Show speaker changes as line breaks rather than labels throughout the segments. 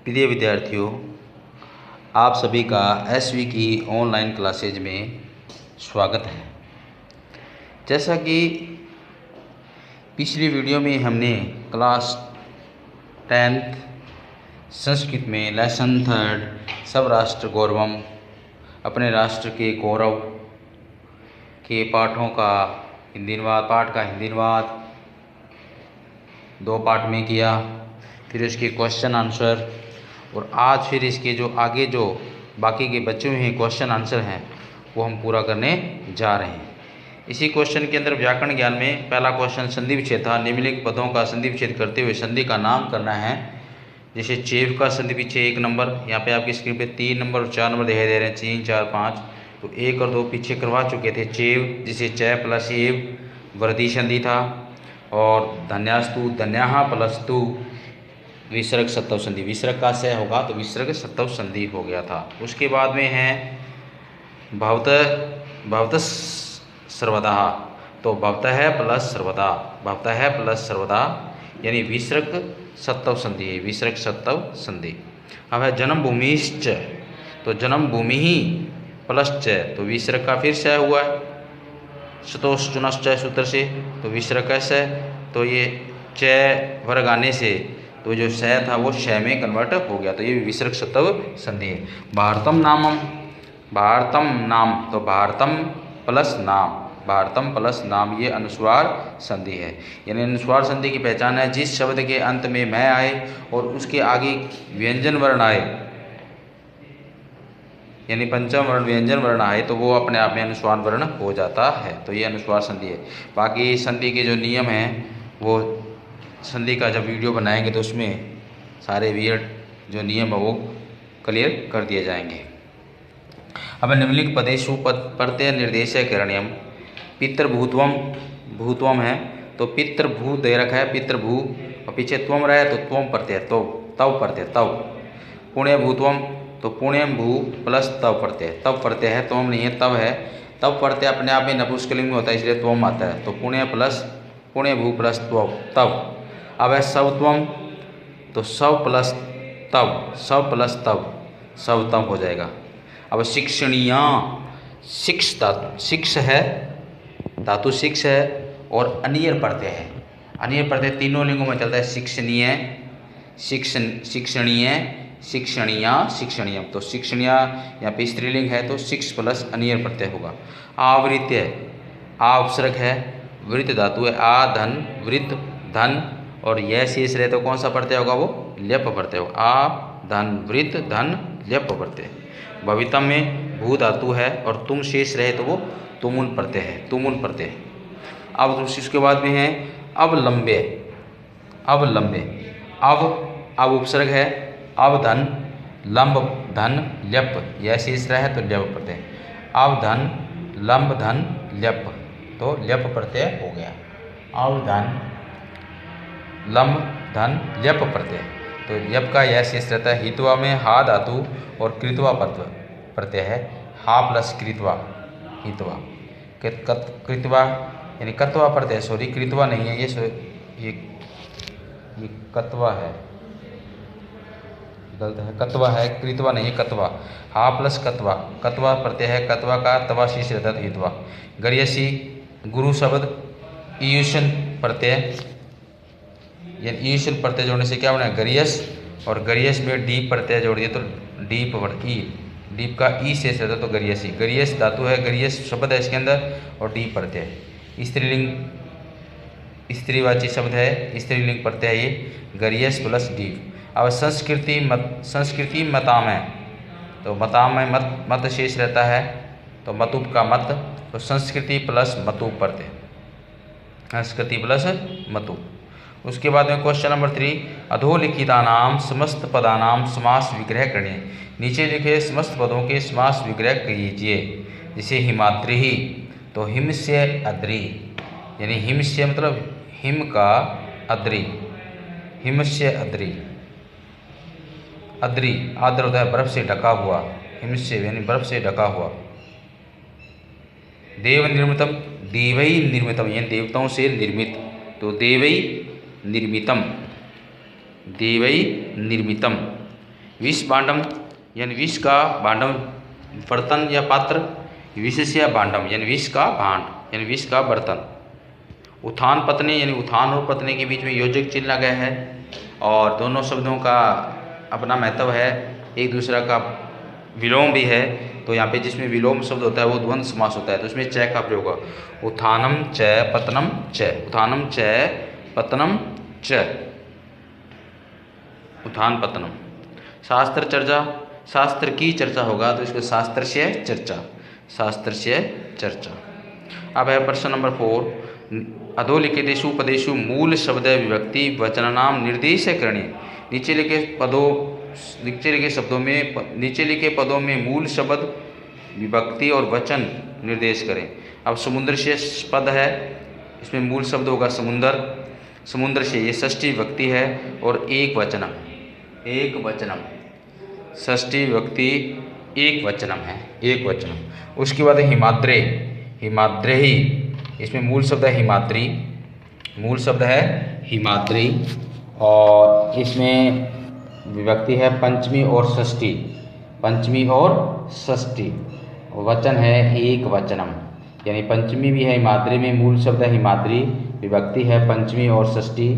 प्रिय विद्यार्थियों, आप सभी का एसवी की ऑनलाइन क्लासेज में स्वागत है। जैसा कि पिछली वीडियो में हमने क्लास 10th संस्कृत में लेसन 3 सब राष्ट्र गौरवम, अपने राष्ट्र के गौरव के पाठों का हिंदी अनुवाद 2 पार्ट में किया, फिर उसके क्वेश्चन आंसर, और आज फिर इसके जो आगे जो बाकी के बचे हुए हैं क्वेश्चन आंसर हैं वो हम पूरा करने जा रहे हैं। इसी क्वेश्चन के अंदर व्याकरण ज्ञान में पहला क्वेश्चन संधि विच्छेद था। निम्नलिखित पदों का संधि विच्छेद करते हुए संधि का नाम करना है। जैसे चेव का संधि विच्छेद 1 नंबर, यहाँ पे आपकी स्क्रीन पे 3 नंबर और 4 नंबर दिखाई दे रहे हैं, 3, 4, 5। तो 1 और 2 पीछे करवा चुके थे। चेव जिसे च प्लस एव वृद्धि संधि था, और धन्यास्तु धन्याहा प्लस तु विसर्ग सत्तव संधि, विसर्ग का से होगा तो विसर्ग सत्तव संधि हो गया था। उसके बाद में है भवतः सर्वदा, तो भवतः प्लस सर्वदा यानी विसर्ग सत्तव संधि है, विसर्ग सत्तव संधि। अब है जन्मभूमिश्च, तो जन्मभूमि ही प्लस च, तो विसर्ग का फिर से हुआ है। सतोष चुनश्च सूत्र से, तो विसर्ग का से, तो ये च वर्ग आने से तो जो श था वो श में कन्वर्ट हो गया, तो ये विसर्ग सत्तव संधि है। भारतम नाम, तो भारतम प्लस नाम ये अनुस्वार संधि है। यानी अनुस्वार संधि की पहचान है जिस शब्द के अंत में मैं आए और उसके आगे व्यंजन वर्ण आए, यानी पंचम वर्ण व्यंजन वर्ण आए, तो वो अपने आप में अनुस्वार वर्ण हो जाता है, तो ये अनुस्वार संधि है। बाकी संधि के जो नियम हैं वो संधि का जब वीडियो बनाएंगे तो उसमें सारे वियर्ड जो नियम है वो क्लियर कर दिए जाएंगे। अब निम्नलिखित पदेषु प्रत्यय निर्देशय करणीयम। भूत्वम है, तो पितृभू दे रखा है, पितृभू, और पीछे त्वम रहा है तो त्वम प्रत्यय, तो तव प्रत्यय तव। पुण्य भूत्वम, तो पुण्यम भू प्लस तव प्रत्यय है, त्वम नहीं है, तव है। तव प्रत्यय अपने आप में नपुंसकलिंग में होता है, इसलिए त्वम आता है, तो पुण्य भू प्लस तव। अब है सवत्वम, तो सव प्लस तव सवतम हो जाएगा। अब शिक्षणीया, शिक्ष है, धातु शिक्ष है, और अनियर प्रत्यय है। अनियर प्रत्यय तीनों लिंगों में चलता है, शिक्षणीय, शिक्षणीयम, तो शिक्षणीय यहाँ पे स्त्रीलिंग है तो शिक्ष प्लस अनियर प्रत्यय होगा। आवृत्य, आवसर्ग है, वृत्त धातु है, आ धन वृत्त धन, और यह शेष रहे तो कौन सा प्रत्यय होगा, वो ल्यप प्रत्यय होगा। आ धन वृत्त धन ल्यप प्रत्यय। भवितम में भू धातु है और तुम शेष रहे तो वो तुमुन प्रत्यय। अब उसके बाद में है अवलंब्य, अब उपसर्ग है, अब धन लंब धन ल्यप, यह शेष रहा है तो ल्यप प्रत्यय। अब धन लंब धन ल्यप, तो ल्यप प्रत्यय हो गया। अब धन लंब धन ल्यप प्रत्यय, तो ल्यप का यह शेष रहता है। हित्वा में हा धातु और कृत्वा प्रत्यय है, हा प्लस कृत्वा हित्वा। कृत्वा यानी कत्वा प्रत्यय, सॉरी कृत्वा नहीं है, ये कत्वा है, गलत है, कत्वा है, कृत्वा नहीं है, कत्वा। हा प्लस कत्वा प्रत्यय है, कत्वा का तवा शेष रहता है, हित्वा। गर्यसी गुरु शब्द ईयुषन प्रत्यय, यानी ईयुषन प्रत्यय जोड़ने से क्या बना, गरियस, और गरियस में डीप प्रत्यय जोड़ दिए तो डीप का ई शेष रहता तो गरियसी। गरियस धातु है, गरियस शब्द है इसके अंदर, और डीप प्रत्यय। स्त्रीलिंग स्त्रीवाची शब्द है, स्त्रीलिंग प्रत्यय ये गरियस प्लस डीप। अब संस्कृति मताम है, तो मताम में मत शेष रहता है, तो मतुप का मत, तो संस्कृति प्लस मतुप प्रत्यय, संस्कृति प्लस मतुप। उसके बाद में क्वेश्चन नंबर 3, अधोलिखितानाम समस्त पदानाम समास विग्रह करिए। नीचे लिखे समस्त पदों के समास विग्रह कीजिए। जैसे हिमाद्री, तो हिम से अद्री, यानी हिम से मतलब हिम का अद्री, हिम से अद्री, आद्र होता है बर्फ से ढका हुआ, हिम से यानी बर्फ से ढका हुआ। देव निर्मितम, देवई निर्मितम, यानी देवताओं से निर्मित, तो देवई निर्मितम, विष भांडम यानी विष का भांडम बर्तन या पात्र, विषस्य भांडम यानी विष का भांड यानी विष का बर्तन। उत्थान पत्नी यानी उत्थान और पत्नी के बीच में योजक चिन्ह लगा है और दोनों शब्दों का अपना महत्व है, एक दूसरा का विलोम भी है। तो यहाँ पे जिसमें विलोम शब्द होता है वो द्वंद्व समास होता है, तो उसमें च का प्रयोग होगा। उत्थानम च पतनम च, उत्थानम च पतनम च, उत्थान पतनम। शास्त्र चर्चा, शास्त्र की चर्चा होगा तो इसको शास्त्र से चर्चा, शास्त्र से चर्चा। अब है प्रश्न नंबर 4, अधोलिखितेषु पदेषु मूल शब्द विभक्ति वचनानाम निर्देशकरणीय। नीचे लिखे शब्दों में, नीचे लिखे पदों में मूल शब्द विभक्ति और वचन निर्देश करें। अब समुद्र से पद है, इसमें मूल शब्द होगा समुंदर, समुद्र से ये षष्ठी विभक्ति है और एक वचनम, एक वचनम, षष्ठी विभक्ति एक वचनम है, एक वचनम। उसके बाद हिमाद्रे, हिमाद्रेही, इसमें मूल शब्द है हिमाद्री, मूल शब्द है हिमाद्री और इसमें विभक्ति है पंचमी और षष्ठी, पंचमी और षष्ठी। वचन है एक वचनम, यानी पंचमी भी है हिमाद्री में, मूल शब्द है हिमाद्री, विभक्ति है पंचमी और षष्ठी।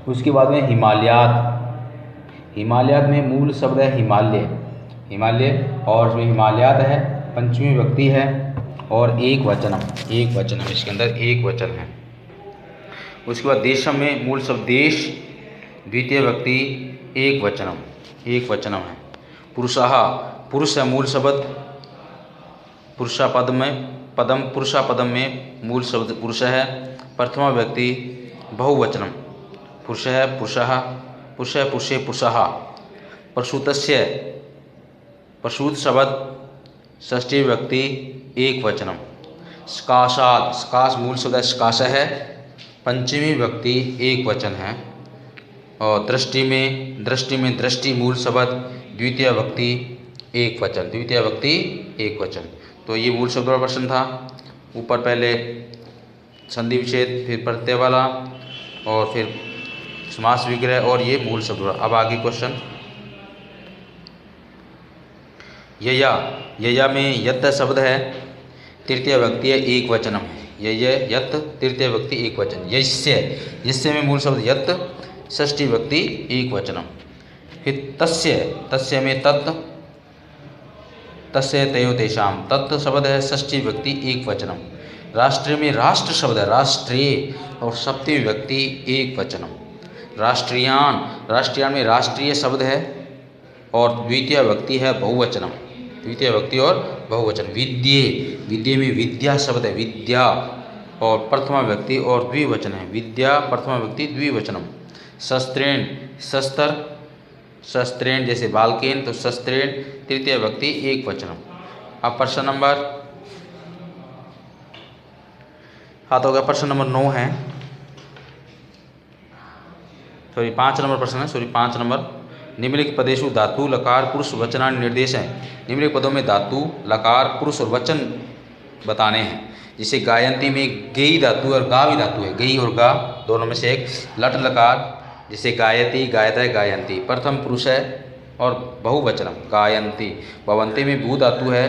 उसके बाद में हिमालयात, हिमालयात में मूल शब्द है हिमालय, हिमालय और इसमें हिमालयात है, पंचमी विभक्ति है और एक वचनम, एक वचनम, इसके अंदर एक वचन है। उसके बाद देशम में मूल शब्द देश, द्वितीय विभक्ति एक वचनम, एक वचनम है। पुरुषाः, पुरुष है मूल शब्द, पुरुषा पद में, पदम पुरुषा पदम में मूल शब्द पुरुष है, प्रथमा व्यक्ति बहुवचनम, पुरुष है पुरुषाः, पुरुष है पुरुषे पुरुषाः। प्रसूतस्य, प्रसूत शब्द षष्ठी विभक्ति एक वचनम। स्काशात्, स्काश मूल शब्द स्काश है, पंचमी विभक्ति एक वचन है। और दृष्टि में, दृष्टि में दृष्टि मूल शब्द द्वितीय विभक्ति एक वचन, द्वितीय विभक्ति एक वचन। तो ये मूल शब्दों का प्रश्न था। ऊपर पहले संधि विच्छेद, फिर प्रत्यय वाला और फिर समास विग्रह और ये मूल शब्द। अब आगे क्वेश्चन, यया, यया में यत शब्द है, तृतीय विभक्ति है एक वचनम है, यय यत तृतीय विभक्ति एक वचन। यस्य, यस्य में मूल शब्द यत, षष्ठी विभक्ति एक वचनम। फिर तस्य, तस्य में तत्, तस्य तयो तेषाम, तत् शब्द है षष्ठी विभक्ति एक वचनम। राष्ट्र में राष्ट्र शब्द है राष्ट्रीय और सप्तमी विभक्ति एक वचनम। राष्ट्रियान, राष्ट्रियान में राष्ट्रीय शब्द है और द्वितीय विभक्ति है बहुवचनम, द्वितीय विभक्ति और बहुवचन। विद्ये, विद्ये में विद्या शब्द है विद्या और प्रथमा विभक्ति और द्विवचन है, विद्या प्रथमा विभक्ति द्विवचनम। शस्त्रेण, शस्त्र, शस्त्रेण जैसे बालकेन, तो शस्त्रेण तृतीय विभक्ति एक वचनम। अब प्रश्न नंबर, हाँ तो हो गया प्रश्न नंबर 9 है, सॉरी 5 नंबर प्रश्न है, सॉरी 5 नंबर। निम्नलिखित पदेषु धातु लकार पुरुष वचनानि निर्देश हैं। निम्नलिखित पदों में धातु लकार पुरुष और वचन बताने हैं। जैसे गायंती में गेई धातु और गा भी धातु है, गेई और गा दोनों में से एक। लट लकार जैसे गायती, गायता है, गायंती प्रथम पुरुष है और बहुवचनम गायंती। भवंती में भू धातु है,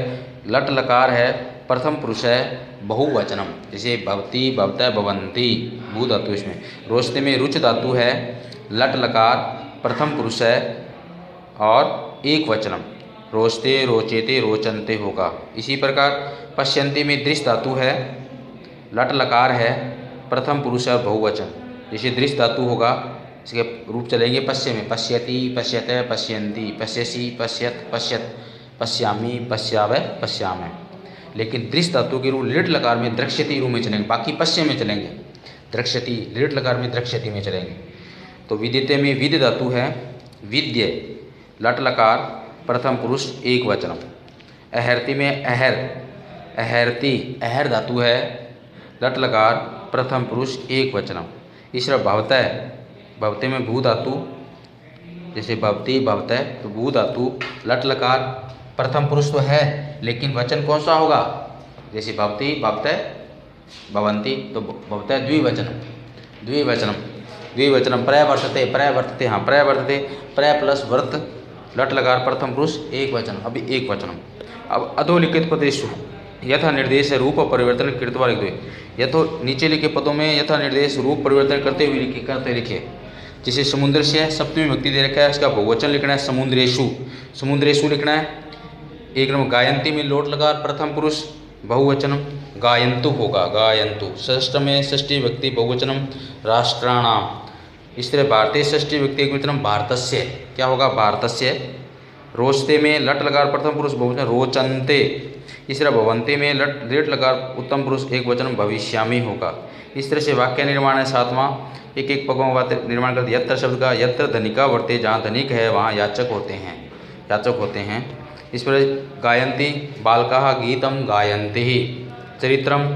लट लकार है, प्रथम पुरुष है, बहुवचनम जैसे भवती, भवता, भवंती भू धातु इसमें। रोचते में रुच धातु है, लट लकार प्रथम पुरुष है और एक वचनम, रोचते, रोचेते, रोचनते होगा। इसी प्रकार पश्यंती में दृश्य धातु है, लट लकार है, प्रथम पुरुष है और बहुवचन जैसे दृश्य धातु होगा। इसके रूप चलेंगे पश्य में, पश्यति, पश्यते, पश्यन्ति, पश्यसि, पश्यत, पश्यत, पश्यामि, पश्यावै, पश्यामः। लेकिन दृश्य धातु के रूप लिट लकार में द्रक्ष्यति रूप में चलेंगे, बाकी पश्य में चलेंगे, द्रक्ष्यति लिट लकार में द्रक्ष्यति में चलेंगे। तो विदिते में विद धातु है, विद्य लट लकार प्रथम पुरुष एक वचनम। अहर्ति में अहर, अहर्ति अहर धातु है, लट लकार प्रथम पुरुष एक वचनम। इस तरह भवतः, भवते में भू धातु जैसे भवती, भवतः तो भू धातु लट लकार प्रथम पुरुष तो है लेकिन वचन कौन सा होगा, जैसे भवती, भवतः, भवंती तो भवतः द्विवचनम। द्विवचनम, द्विवचनम। प्रवर्तते, प्रवर्तते, हाँ प्रवर्तते, प्र प्लस वर्त, लट लकार प्रथम पुरुष एक वचन, अभी एक वचनम। अब अधोलिखित पदेषु यथा निर्देश रूप परिवर्तन कृत्वा लिख दो। यथो नीचे लिखे पदों में यथा निर्देश रूप परिवर्तन करते हुए लिखे। जैसे समुद्र से सप्तमी विभक्ति दे रखा है, उसका बहुवचन लिखना है समुद्रेशु, समुद्रेशु लिखना है। एक नंबर गायंती में लोट लगा प्रथम पुरुष बहुवचनम गायंतु होगा, गायंतु। षष्ठ में षष्ठी विभक्ति बहुवचनम राष्ट्राणाम। इस तरह भारतीय षष्ठी विभक्ति एकवचनम भारतस्य, क्या होगा भारतस्य। रोचते में लट लगा प्रथम पुरुष बहुवचन रोचन्ते। इस तरह भवंते में लेट लगा उत्तम पुरुष एक वचन भविष्यामि होगा। इस तरह से वाक्य निर्माण है सातवां, एक एक पदों का निर्माण करते। यत्र शब्द का यत्र धनिका वर्ते, जहाँ धनिक है वहाँ याचक होते हैं, याचक होते हैं। इस पर गायन्ति बालकाः गीतम गायन्ति। चरित्रम,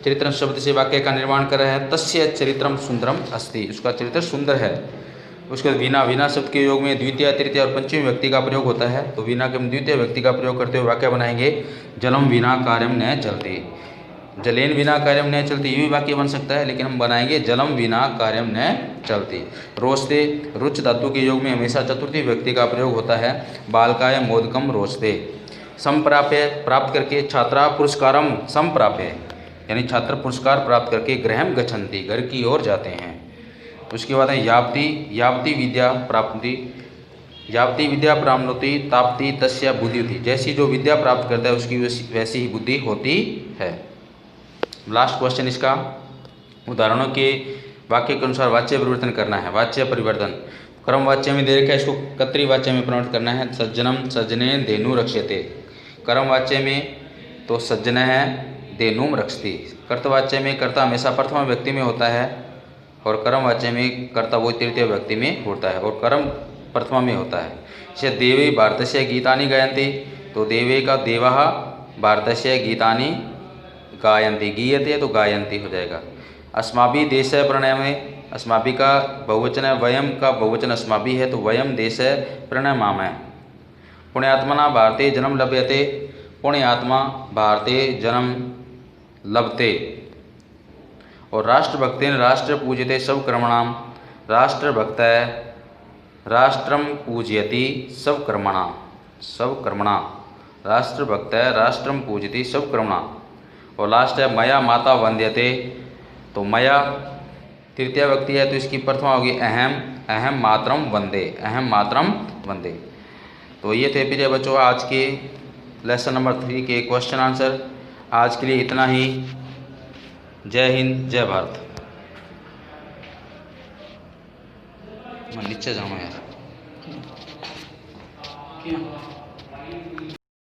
चरित्रम शब्द से वाक्य का निर्माण कर रहा है। तस्य चरित्रम सुंदरम अस्ति, उसका चरित्र सुंदर है। उसके बाद वीणा, वीणा शब्द के योग में द्वितीय तृतीय और पंचमी व्यक्ति का प्रयोग होता है, तो वीणा के द्वितीय व्यक्ति का प्रयोग करते हुए वाक्य बनाएंगे जलम वीणा कार्यम न चलती, जलेन बिना कार्यम न चलती, ये भी वाक्य बन सकता है, लेकिन हम बनाएंगे जलम बिना कार्यम न चलती। रोचते, रुच धातु के योग में हमेशा चतुर्थी व्यक्ति का प्रयोग होता है, बालकाय मोदकम रोचते। संप्राप्य, प्राप्त करके, छात्रा पुरस्कारम संप्राप्य, यानी छात्र पुरस्कार प्राप्त करके गृहम गच्छन्ति, घर की ओर जाते हैं। उसके बाद है याप्ति, याप्ति विद्या प्राप्ति, यावती विद्या प्राप्नोति ताप्ति तस्या बुद्धि होती, जैसी जो विद्या प्राप्त करता है उसकी वैसी ही बुद्धि होती है। लास्ट क्वेश्चन इसका, उदाहरणों के वाक्य के अनुसार वाच्य परिवर्तन करना है। वाच्य परिवर्तन क्रम वाच्य में दे रखा है, इसको कर्तरी वाच्य में परिवर्तित करना है। सज्जनम सज्जने धेनु रक्ष्यते, कर्म वाच्य में तो सज्जन है, धेनुम रक्षति। कर्तवाच्य में कर्ता हमेशा प्रथम व्यक्ति में होता है, और कर्म वाच्य में कर्ता वो तृतीय व्यक्ति में होता है, और कर्म प्रथमा में होता है। जैसे देवे भारतस्य गीतानि गायन्ति, तो देवे का देवा भारतस्य गीतानि गायन्ति, गीयते तो गायन्ति हो जाएगा। अस्माभि देश प्रणय में, अस्माभि का बहुवचन है, वयम का बहुवचन अस्माभि है, तो वयम देश प्रणयमामः। पुण्यात्मना भारते जन्म लभ्यते, पुण्यात्मा भारते जन्म लभते। और राष्ट्रभक्तेन राष्ट्र पूज्यते सब कर्मणाम, राष्ट्रभक्त राष्ट्रम पूजयति सब कर्मणा, सब कर्मणा। राष्ट्रभक्त राष्ट्रम पूजयति सब कर्मणा। और लास्ट है मया माता वंद्यते, तो मया तृतीय व्यक्ति है, तो इसकी प्रथमा होगी अहम, अहम मातरम वंदे, अहम मातरम वंदे। तो ये थे प्रिय बच्चों आज के लेसन नंबर 3 के क्वेश्चन आंसर। आज के लिए इतना ही। जय हिंद, जय भारत। मैं नीचे जाऊँ यार।